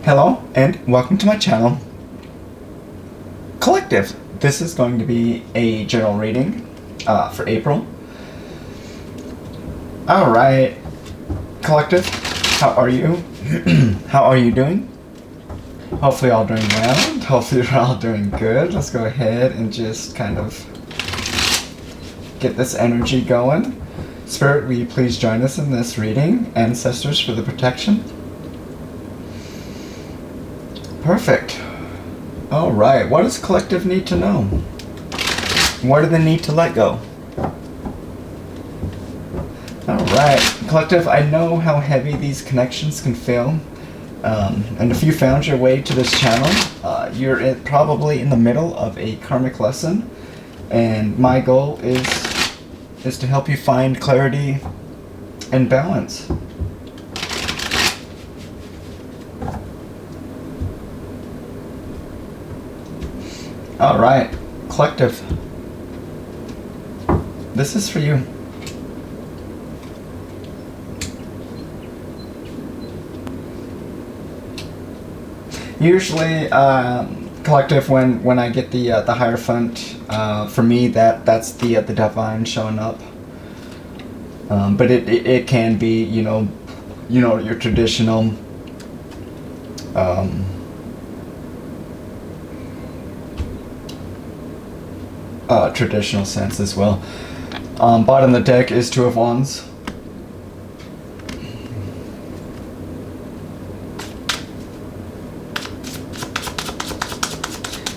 Hello and welcome to my channel, Collective. This is going to be a general reading for April. Alright, Collective, how are you? How are you doing? Hopefully all doing well. Hopefully you're all doing good. Let's go ahead and just kind of get this energy going. Spirit, will you please join us in this reading? Ancestors, for the protection. Perfect. Alright, what does Collective need to know? What do they need to let go? Alright, Collective, I know how heavy these connections can feel. And if you found your way to this channel, you're probably in the middle of a karmic lesson. And my goal is to help you find clarity and balance. Alright, Collective, this is for you. Usually, Collective, when I get the Hierophant, for me that's the divine showing up. But it can be, you know your traditional traditional sense as well. Bottom of the deck is Two of Wands.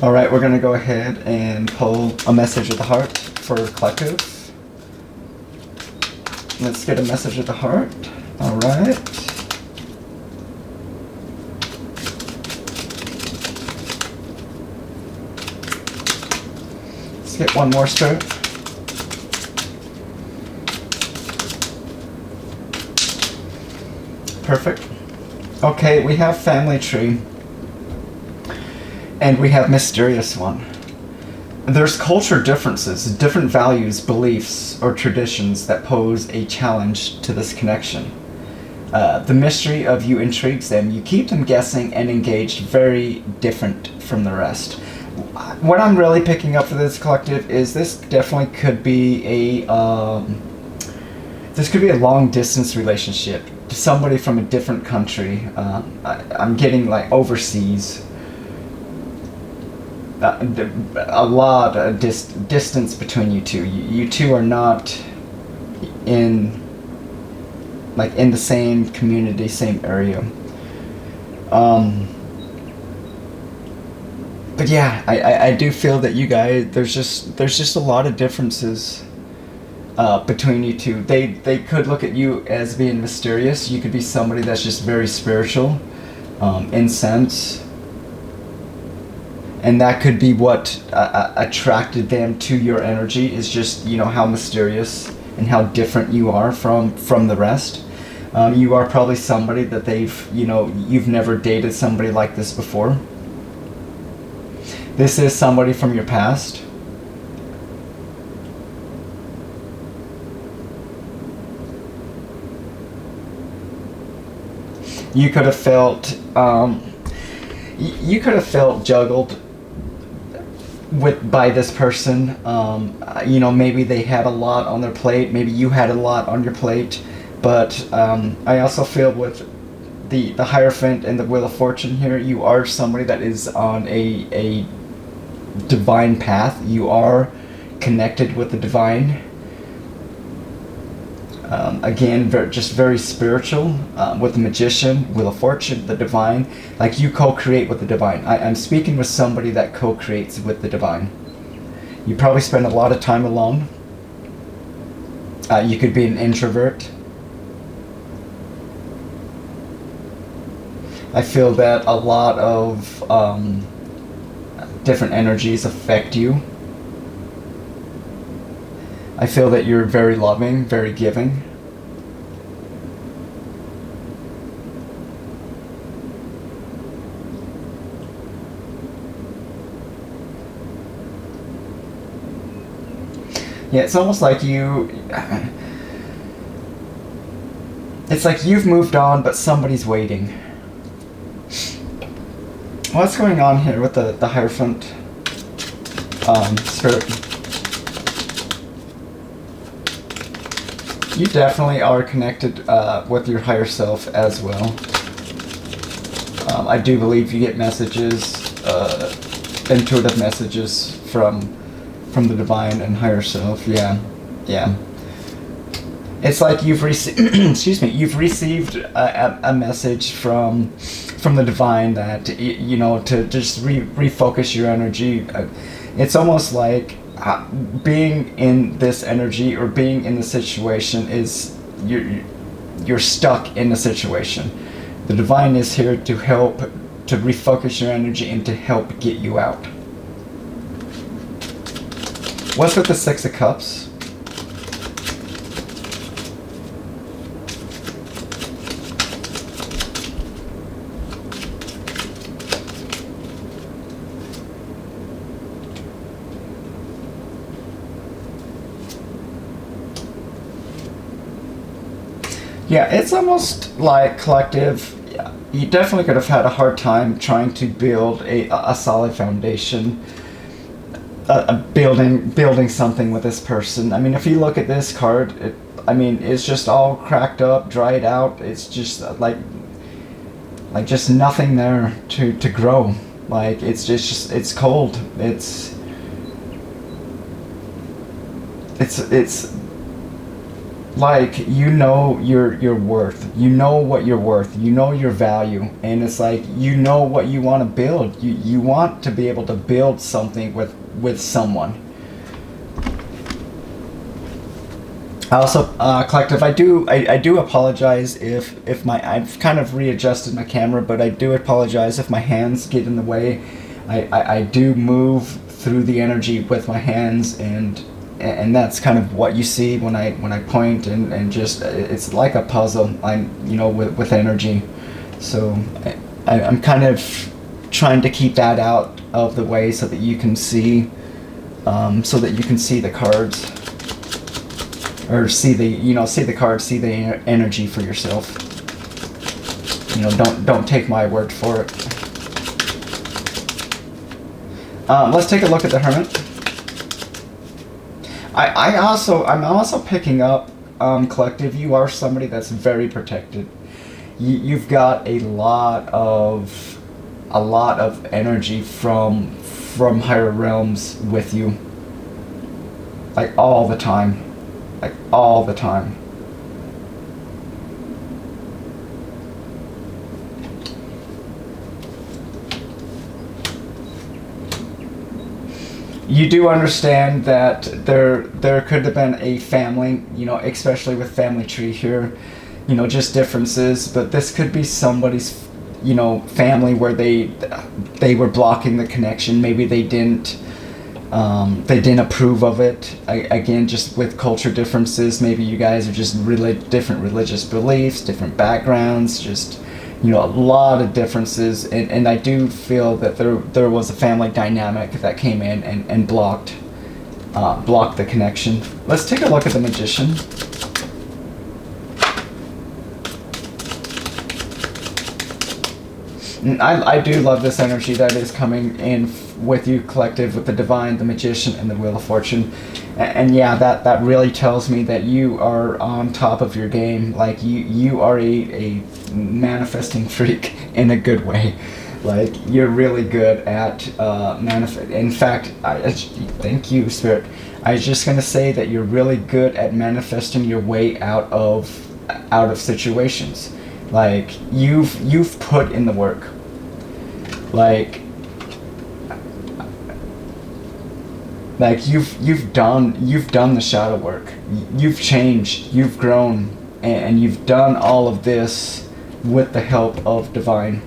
Alright, we're going to go ahead and pull a message of the heart for Collective. Let's get a message of the heart. Alright. Let's get one more, Spirit. Perfect. Okay, we have Family Tree. And we have Mysterious One. There's culture differences, different values, beliefs, or traditions that pose a challenge to this connection. The mystery of you intrigues them. You keep them guessing and engaged, very different from the rest. What I'm really picking up for this Collective is this definitely could be a long distance relationship to somebody from a different country. I'm getting like overseas. A lot of distance between you two. You two are not in the same community, same area. But yeah, I do feel that you guys, there's just a lot of differences between you two. They could look at you as being mysterious. You could be somebody that's just very spiritual, in sense. And that could be what attracted them to your energy, is just, how mysterious and how different you are from the rest. You are probably somebody that you've never dated somebody like this before. This is somebody from your past. You could have felt, juggled by this person. Maybe they had a lot on their plate, maybe you had a lot on your plate, but I also feel with the Hierophant and the Wheel of Fortune here, you are somebody that is on a divine path. You are connected with the divine. Again, just very spiritual, with the Magician, Wheel of Fortune, the divine. Like, you co-create with the divine. I'm speaking with somebody that co-creates with the divine. You probably spend a lot of time alone. You could be an introvert. I feel that a lot of different energies affect you. I feel that you're very loving, very giving. Yeah, it's almost like it's like you've moved on, but somebody's waiting. What's going on here with the Hierophant spirit? You definitely are connected with your higher self as well. I do believe you get messages, intuitive messages from the divine and higher self. Yeah. It's like you've received, excuse me, you've received a message from the divine that to just refocus your energy. It's almost like being in this energy or being in the situation is you're stuck in the situation. The divine is here to help to refocus your energy and to help get you out. What's with the Six of Cups? Yeah, it's almost like collective. You definitely could have had a hard time trying to build a solid foundation, building something with this person. I mean, if you look at this card, it's just all cracked up, dried out. It's just like just nothing there to grow. Like it's just it's cold. It's like your worth, what you're worth, your value, and it's like what you want to build. You want to be able to build something with someone. Also, collective, I do apologize if I've kind of readjusted my camera, but I do apologize if my hands get in the way. I do move through the energy with my hands, and that's kind of what you see when I point, and just it's like a puzzle. With energy, so I'm kind of trying to keep that out of the way so that you can see, the cards, or see the cards, see the energy for yourself. Don't take my word for it. Let's take a look at the Hermit. I'm also picking up, collective. You are somebody that's very protected. You've got a lot of energy from higher realms with you, like all the time. You do understand that there could have been a family, especially with family tree here, just differences, but this could be somebody's, family where they were blocking the connection. Maybe they didn't approve of it. Again, just with culture differences, maybe you guys are just really different religious beliefs, different backgrounds, just a lot of differences, and I do feel that there was a family dynamic that came in and blocked the connection. Let's take a look at the Magician. And I do love this energy that is coming in with you, collective, with the Divine, the Magician, and the Wheel of Fortune. And yeah, that really tells me that you are on top of your game. Like you are a manifesting freak in a good way. Like you're really good at manifest. In fact, thank you, Spirit. I was just gonna say that you're really good at manifesting your way out of situations. Like you've put in the work. Like you've done the shadow work. You've changed, you've grown, and you've done all of this with the help of Divine.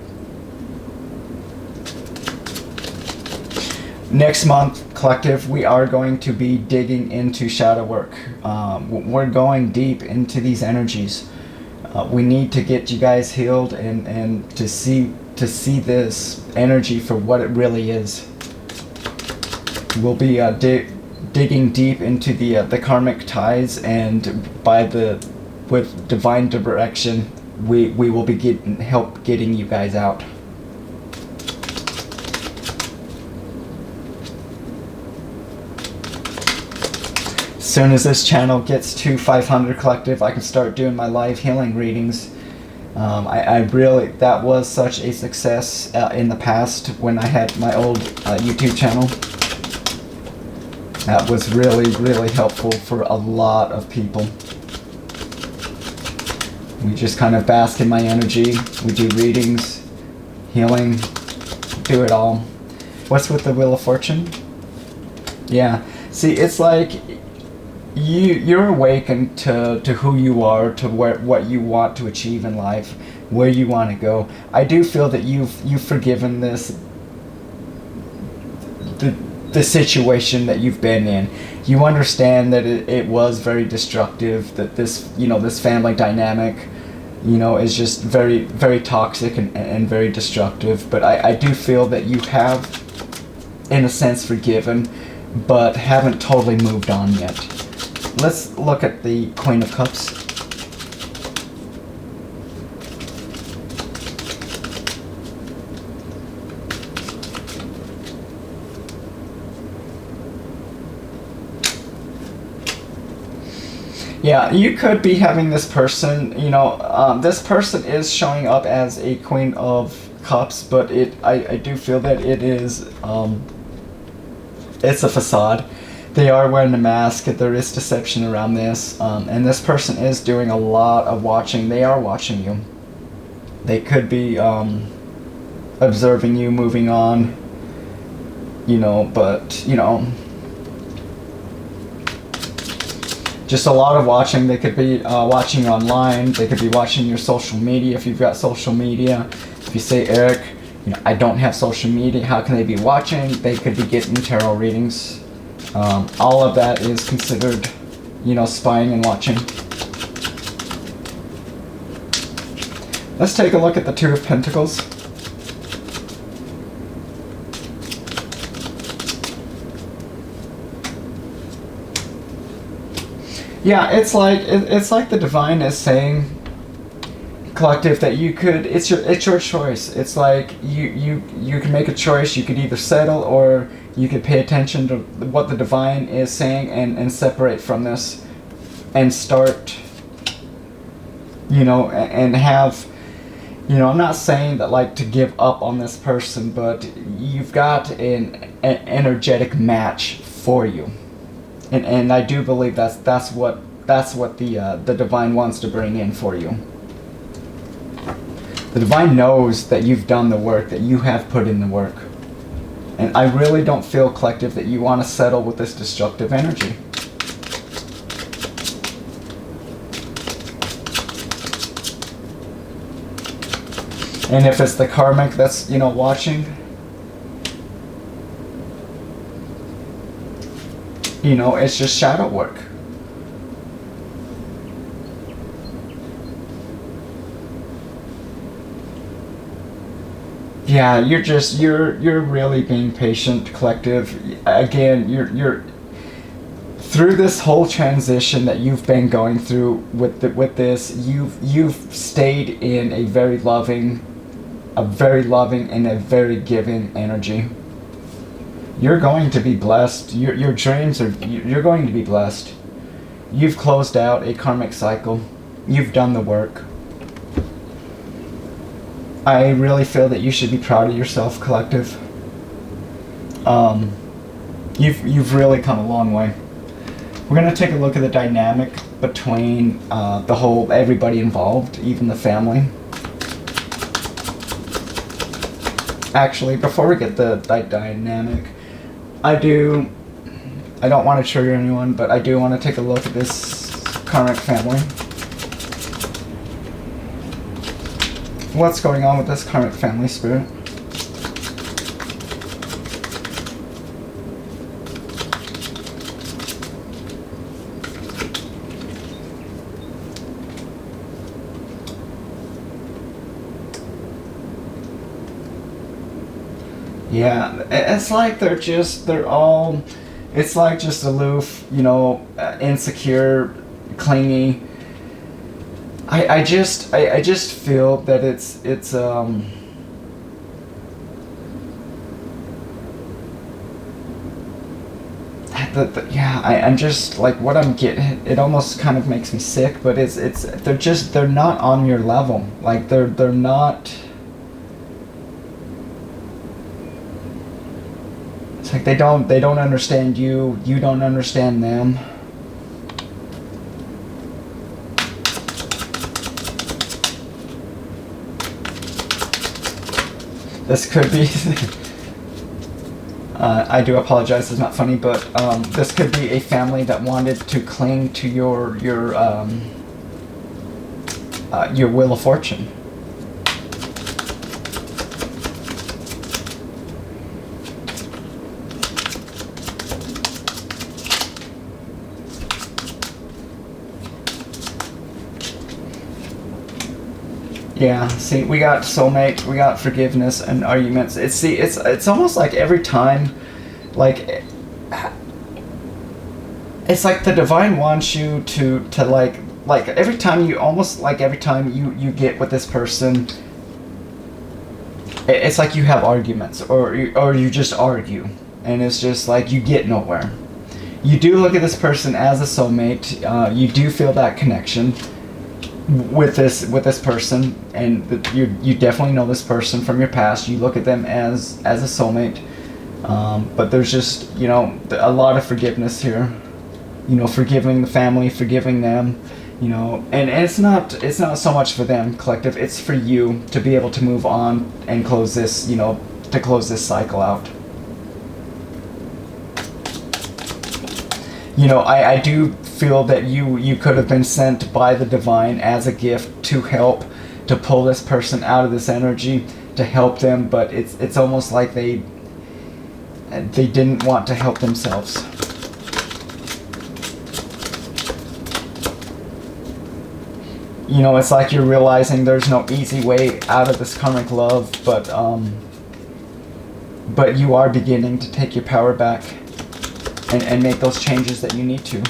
Next month, collective, we are going to be digging into shadow work. We're going deep into these energies. We need to get you guys healed and to see this energy for what it really is. We'll be digging deep into the karmic ties, and with Divine direction, we will be getting you guys out. soon as this channel gets to 500 collective, I can start doing my live healing readings. I really, that was such a success in the past when I had my old YouTube channel. That was really, really helpful for a lot of people. We just kind of bask in my energy. We do readings, healing, do it all. What's with the Wheel of Fortune? Yeah. See, it's like you're awakened to who you are, to what you want to achieve in life, where you want to go. I do feel that you've forgiven the situation that you've been in. You understand that it was very destructive, that this, this family dynamic, is just very, very toxic and very destructive. But I do feel that you have, in a sense, forgiven, but haven't totally moved on yet. Let's look at the Queen of Cups. Yeah, you could be having this person, this person is showing up as a Queen of Cups, but I do feel that it is, it's a facade. They are wearing a mask, there is deception around this, and this person is doing a lot of watching. They are watching you. They could be observing you, moving on, but, just a lot of watching. They could be watching online. They could be watching your social media if you've got social media. If you say, Eric, I don't have social media, how can they be watching? They could be getting tarot readings. All of that is considered, spying and watching. Let's take a look at the Two of Pentacles. Yeah, it's like the divine is saying, collective, that you could. It's your choice. It's like you can make a choice. You could either settle, or you could pay attention to what the divine is saying and separate from this, and start. And have. I'm not saying that like to give up on this person, but you've got an energetic match for you. And I do believe that's what the divine wants to bring in for you. The divine knows that you've done the work, that you have put in the work. And I really don't feel, collective, that you want to settle with this destructive energy. And if it's the karmic that's, watching, it's just shadow work. Yeah, you're really being patient, collective. Again, you're through this whole transition that you've been going through with this. You've stayed in a very loving and a very giving energy. You're going to be blessed. Your dreams you're going to be blessed. You've closed out a karmic cycle. You've done the work. I really feel that you should be proud of yourself, collective. You've really come a long way. We're going to take a look at the dynamic between everybody involved, even the family. Actually, before we get the dynamic, I don't want to trigger anyone, but I do want to take a look at this karmic family. What's going on with this karmic family, Spirit? Yeah, it's like they're all, it's like just aloof, insecure, clingy. I just feel that it's yeah, I'm just like what I'm getting. It almost kind of makes me sick, but they're not on your level. Like they're not. It's like they don't understand you. You don't understand them. This could be. I do apologize. It's not funny, but this could be a family that wanted to cling to your wheel of fortune. Yeah, see, we got soulmate, we got forgiveness and arguments. It's almost like every time, like, it's like the divine wants you to like every time you get with this person, it's like you have arguments or you just argue, and it's just like you get nowhere. You do look at this person as a soulmate. You do feel that connection with this person, and you definitely know this person from your past. You look at them as a soulmate, but there's just a lot of forgiveness here. Forgiving the family, forgiving them, and it's not so much for them, collective. It's for you to be able to move on and close this cycle out. I do feel that you could have been sent by the divine as a gift to help to pull this person out of this energy, to help them, but it's almost like they didn't want to help themselves. It's like you're realizing there's no easy way out of this karmic love, but you are beginning to take your power back and make those changes that you need to.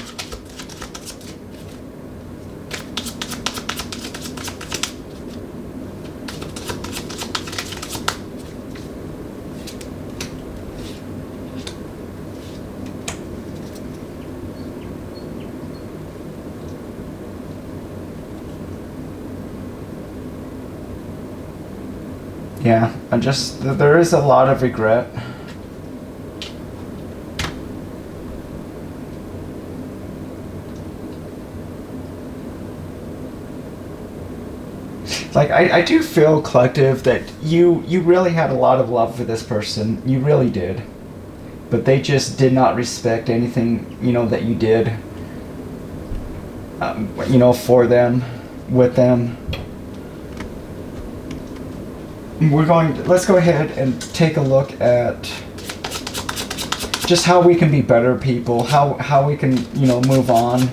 Yeah, there is a lot of regret. Like, I do feel, collective, that you really had a lot of love for this person. You really did. But they just did not respect anything, that you did, for them, with them. Let's go ahead and take a look at just how we can be better people, how we can, move on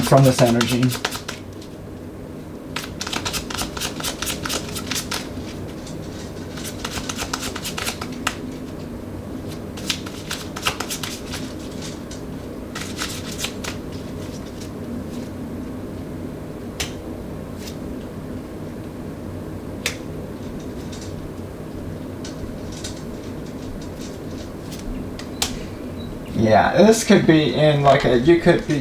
from this energy. Yeah, this could be in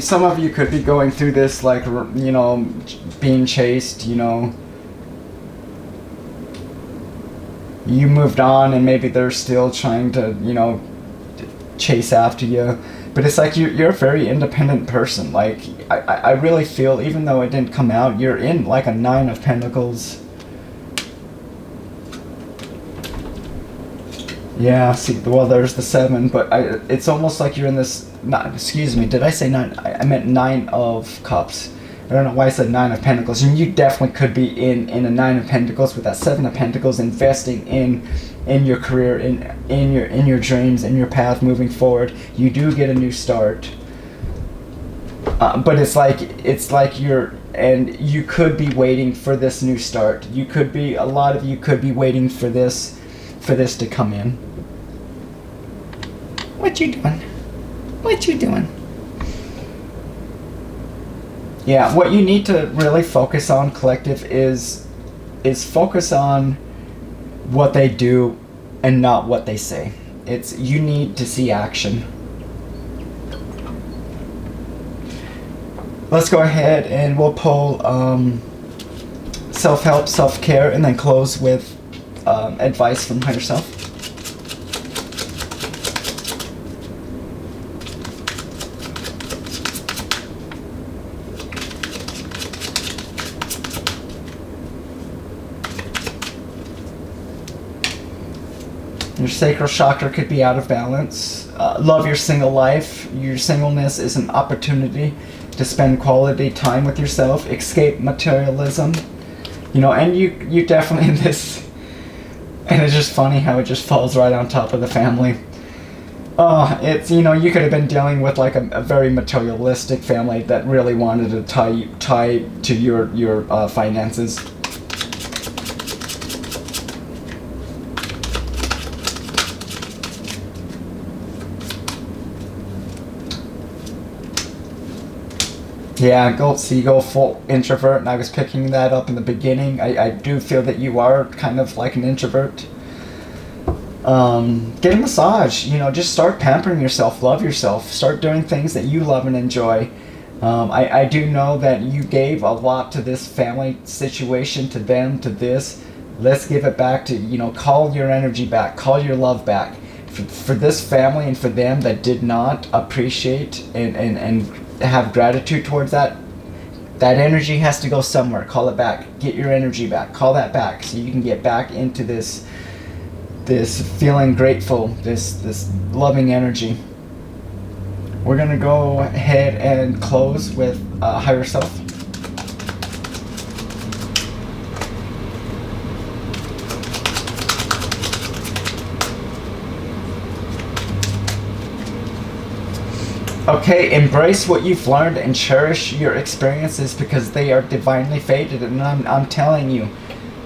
some of you could be going through this, like, being chased, you moved on and maybe they're still trying to, chase after you. But it's like you're a very independent person. Like, I really feel, even though it didn't come out, you're in like a 9 of Pentacles. Yeah, see, well, there's the 7, but it's almost like you're in this, excuse me, did I say 9? I meant 9 of Cups. I don't know why I said 9 of Pentacles. And you definitely could be in a 9 of Pentacles with that 7 of Pentacles, investing in your career, in your dreams, in your path moving forward. You do get a new start. But it's like you could be waiting for this new start. A lot of you could be waiting for this to come in. What you doing? What you doing? Yeah, what you need to really focus on, collective, is focus on what they do and not what they say. You need to see action. Let's go ahead and we'll pull self-help, self-care, and then close with advice from higher self. Your sacral chakra could be out of balance. Love your single life. Your singleness is an opportunity to spend quality time with yourself, escape materialism. And you definitely this, and it's just funny how it just falls right on top of the family. It's, you could have been dealing with like a very materialistic family that really wanted to tie to your finances. Yeah, go full introvert, and I was picking that up in the beginning. I do feel that you are kind of like an introvert. Get a massage, just start pampering yourself, love yourself, start doing things that you love and enjoy. I do know that you gave a lot to this family situation, to them, to this. Let's give it back to, call your energy back, call your love back. For this family and for them that did not appreciate and have gratitude towards that energy has to go somewhere. Call it back. Get your energy back. Call that back so you can get back into this feeling grateful, this loving energy. We're gonna go ahead and close with higher self. Okay, embrace what you've learned and cherish your experiences because they are divinely fated. And I'm telling you,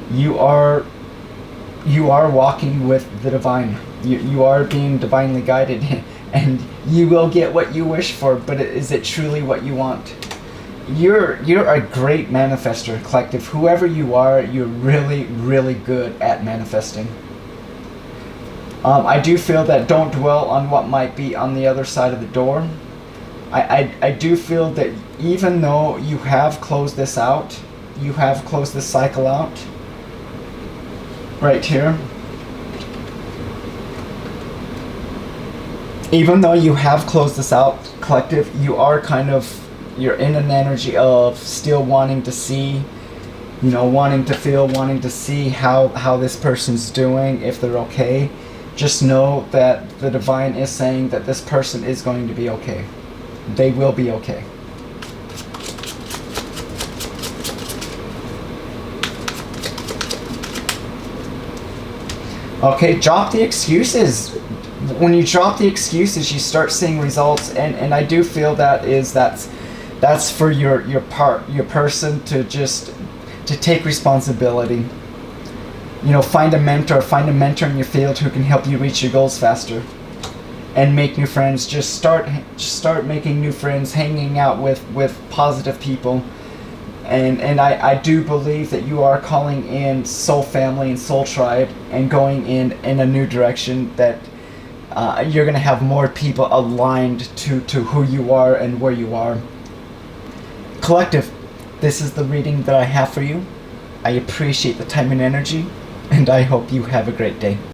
you are walking with the divine. You are being divinely guided, and you will get what you wish for. But is it truly what you want? You're a great manifester, collective. Whoever you are, you're really, really good at manifesting. I do feel that don't dwell on what might be on the other side of the door. I do feel that even though you have closed this out, you have closed this cycle out, right here, even though you have closed this out, collective, you're in an energy of still wanting to see, wanting to feel, wanting to see how this person's doing, if they're okay. Just know that the divine is saying that this person is going to be okay. They will be okay. Okay, drop the excuses. When you drop the excuses, you start seeing results, and I do feel that's for your person to take responsibility. Find a mentor in your field who can help you reach your goals faster. And make new friends. Just start making new friends, hanging out with positive people. And I do believe that you are calling in soul family and soul tribe and going in a new direction, that you're going to have more people aligned to who you are and where you are. Collective, this is the reading that I have for you. I appreciate the time and energy, and I hope you have a great day.